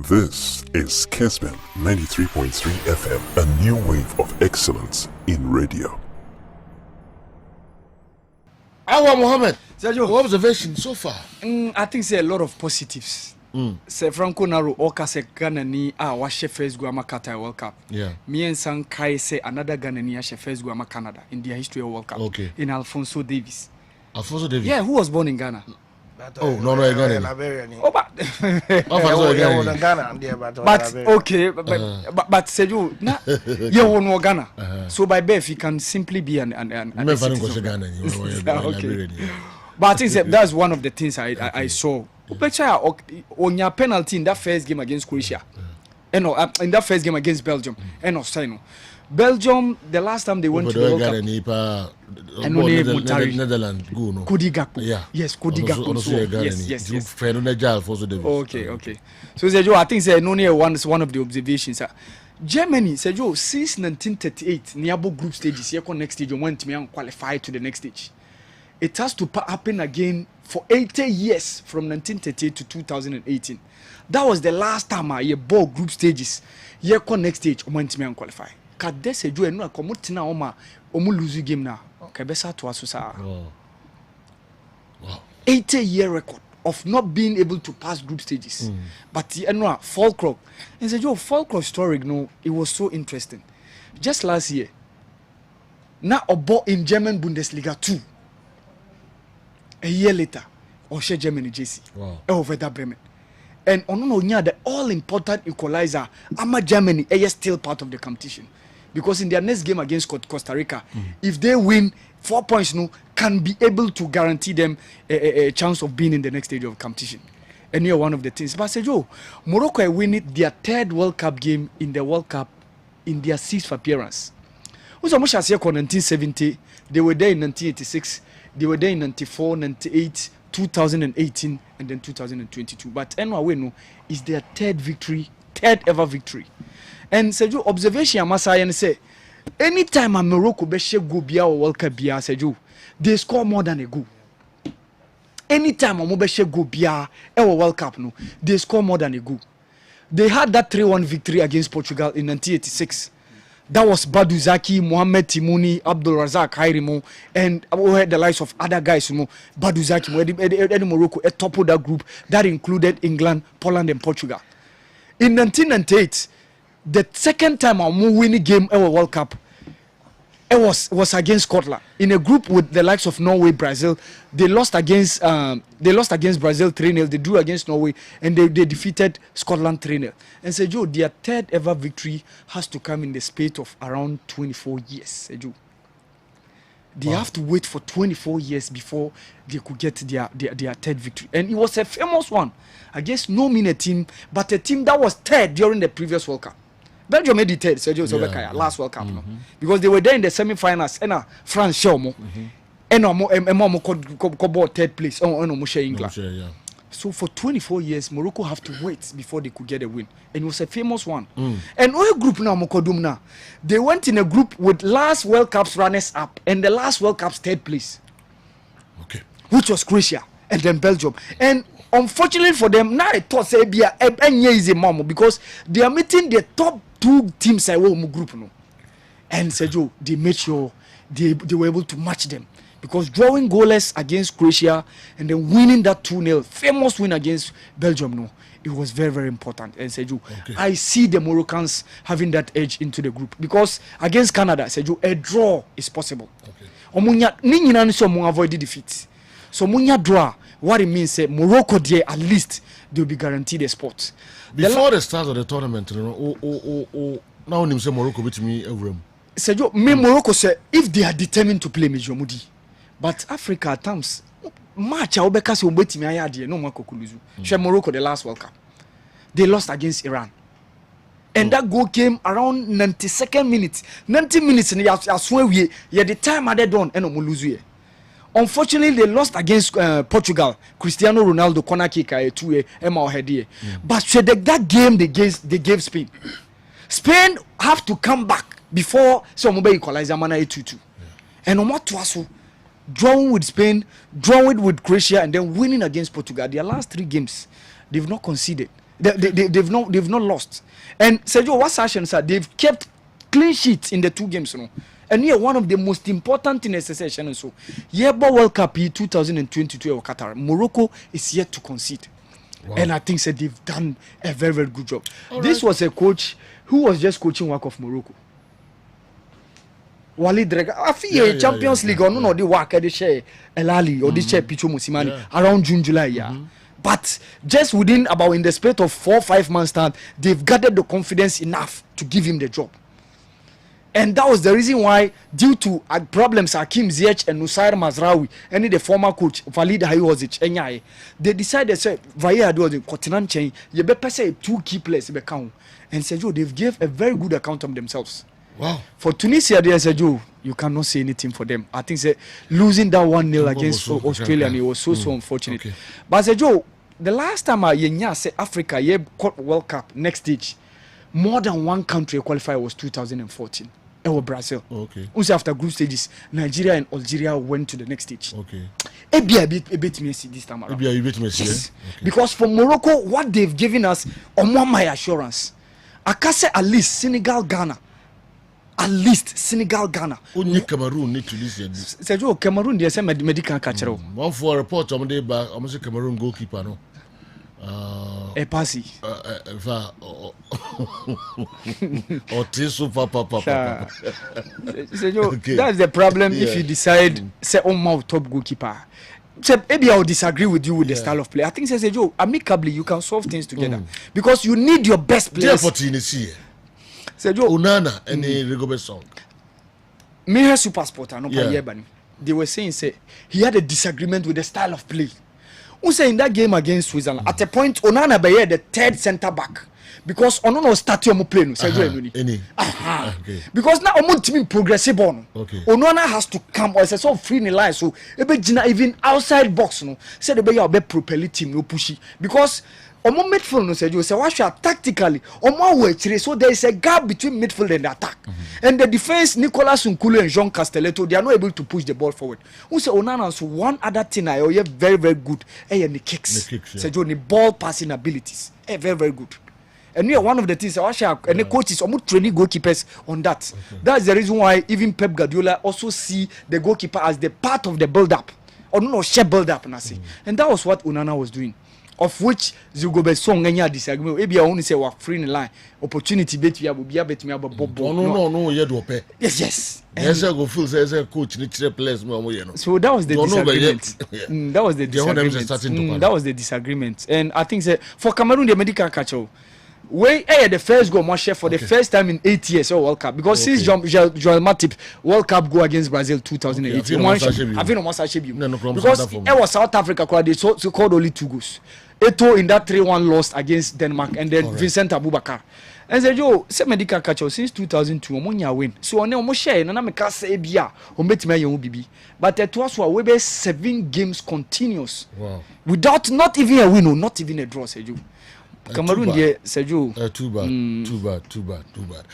This is Kessben 93.3 FM, a new wave of excellence in radio. Awal Mohammed, Sir Joe, what observation so far? I think say a lot of positives. Sir Franco Naro Oka se Ghana ni washe first go ama Qatar World Cup. Yeah. Me and San Kai say another Ghana ni washe first go ama Canada in their history of World Cup. Okay. In Alfonso Davies. Alfonso Davies? Yeah, who was born in Ghana? Oh, no, Ghana. Oh, but but okay, but Sir Joe, na you won't Ghana. So by birth you can simply be an okay. But I think that's one of the things I saw. On your penalty in that first game against Croatia, in that first game against Belgium, and Australia. Belgium, the last time they went to the World Cup, Netherlands, yeah. Yes, yes. Okay. So, Sergio, I think it's one of the observations. Germany, Sergio, since 1938, nearby group stages, next stage, went to qualify to the next stage. It has to happen again for 80 years from 1938 to 2018. That was the last time I ball group stages. Next stage, went to qualify. Kade Sergio, and no commutina lose game now. Kabesa to us. Wow. 80-year record of not being able to pass group stages. But Falkirk. And Sergio, Falkirk story, it was so interesting. Just last year, now about in German Bundesliga 2. A year later, Oshe Germany JC. Wow. Over that Bremen. And the all-important equalizer, Ama Germany is still part of the competition. Because in their next game against Costa Rica, if they win 4 points, can be able to guarantee them a chance of being in the next stage of competition. And you're one of the things. But Sergio, Morocco winning their third World Cup game in the World Cup in their sixth appearance. Was almost as 1970, they were there in 1986, they were there in 94, 98, 2018, and then 2022. But anyway, is their third ever victory. And Sergio, observation Masai say, anytime a Morocco be go bia or World Cup bia, Sergio, they score more than a goal. Anytime a Morocco go bia or World Cup, they score more than a goal. They had that 3-1 victory against Portugal in 1986. That was Badou Zaki, Mohamed Timouni, Abdul Razak Hairimo, and we had the likes of other guys, Badou Zaki, Morocco, a top of that group that included England, Poland, and Portugal. In 1998, the second time I'm winning game ever World Cup, it was against Scotland in a group with the likes of Norway, Brazil. They lost against Brazil 3-0. They drew against Norway and they defeated Scotland 3-0. And Sergio, their third ever victory has to come in the space of around 24 years. Sergio, they have to wait for 24 years before they could get their third victory, and it was a famous one against no mean team, but a team that was third during the previous World Cup. Belgium made the third, Sergio Sobekaya, last World Cup, because they were there in the semi-finals. And France show mo, and more third place. England. So for 24 years, Morocco have to wait before they could get a win, and it was a famous one. And all group now, Mokodum now, they went in a group with last World Cup's runners up and the last World Cup's third place, which was Croatia and then Belgium. And unfortunately for them, now it thought Serbia easy mama because they are meeting the top two teams I will group and Sergio, they made sure they were able to match them, because drawing goalless against Croatia and then winning that 2-0 famous win against Belgium, it was very, very important. And Sergio, I see the Moroccans having that edge into the group, because against Canada, Sergio, a draw is possible. Avoid defeat. So munya draw, what it means, Morocco there at least they'll be guaranteed a spot. Before the start of the tournament, now you say Morocco with me a room. Sergio, Morocco say if they are determined to play Mejomudi, but Africa at times match Obekasi Obeti me ayadi no Morocco kuluzu. Morocco the last World Cup, they lost against Iran, and that goal came around 92nd minute, 90 minutes, and I swear we the time I done and omuluzu. Unfortunately, they lost against Portugal. Cristiano Ronaldo corner kick 2-a Emma Ohedie. But that game they gave Spain. Spain have to come back before some equalizer mana 2-2. And on what was drawing with Spain, drawing with Croatia, and then winning against Portugal. Their last 3 games, they've not conceded. They've not lost. And Sergio, what Sasha said, they've kept clean sheets in the 2 games, you know. And here, one of the most important things in session and so, World Cup 2022 or Qatar, Morocco is yet to concede. Wow. And I think that they've done a very, very good job. This was a coach who was just coaching work of Morocco. Walid Drega, I feel Champions League or no, the work at the share Elali or the share Picho Musimani around June, July, But just within about in the space of 4 or 5 months time, they've gathered the confidence enough to give him the job. And that was the reason why, due to problems Hakim Ziyech and Nusair Mazraoui, and the former coach Walid Hayozic, they decided say via the continent chain, you better say 2 key players account. And Sergio, they've gave a very good account of themselves. Wow. For Tunisia, there Sergio, you cannot say anything for them. I think say losing that 1-0 against Australia, it was so unfortunate. Okay. But Sergio, the last time I say Africa, World Cup next stage, more than one country qualified was 2014. It was Brazil. Okay. Also after group stages, Nigeria and Algeria went to the next stage. Okay. A bit Messi this time around. A bit Messi. Yes. Okay. Because for Morocco, what they've given us, on my assurance, I can say at least Senegal, Ghana. At least Senegal, Ghana. Only Cameroon need to listen. Sergio, Cameroon, they say medical catcher. One for a report on the back, I'm saying Cameroon goalkeeper, no. A passy. Or Tisu Papa. That's the problem if you decide, say, top goalkeeper. So maybe I'll disagree with you with the style of play. I think, say, Joe, amicably, you can solve things together. Because you need your best players. Say, Joe, Onana and the Rigobert song. Meher Super Sporter, no Payebani. They were saying, say, he had a disagreement with the style of play. Who say in that game against Switzerland, at a point, Onana be the 3rd centre back. Because Onana started on play no because now Omo team progressive on. Onana has to come or say so free in the line so even outside box no say the be propel team no pushy because Omo midfield no say you say what tactically Omo way so there is a gap between midfield and the attack. And the defense Nicolas Nkulu and Jean Castelletto they are not able to push the ball forward. Who say Onana so one other thing I very very good and the kicks. Say you the ball passing abilities. Very very good. And we are one of the things and the coaches almost training goalkeepers on that. That's the reason why even Pep Guardiola also see the goalkeeper as the part of the build-up. Or no, share build-up. And that was what Onana was doing. Of which Zugobe song and disagreement. Maybe I only say we're free in the line. Opportunity bet we have bet me about Bob. No, you do pay. Yes. Yes, I go full as a coach need to place so that was the disagreement. That was the disagreement. That was the disagreement. And I think for Cameroon the medical catcher. The first goal must share for the first time in 8 years World Cup because since Joel Matip World Cup go against Brazil 2018 because it was South Africa they called only 2 goals. Eto in that 3-1 lost against Denmark and then Vincent Abubakar. And said yo say medical catch since 2002 omonya win so on omo share na me ka say bia o betime yan bibi but it was we be 7 games continuous without not even a win or not even a draw said you Cameroon, Sergio. Too bad.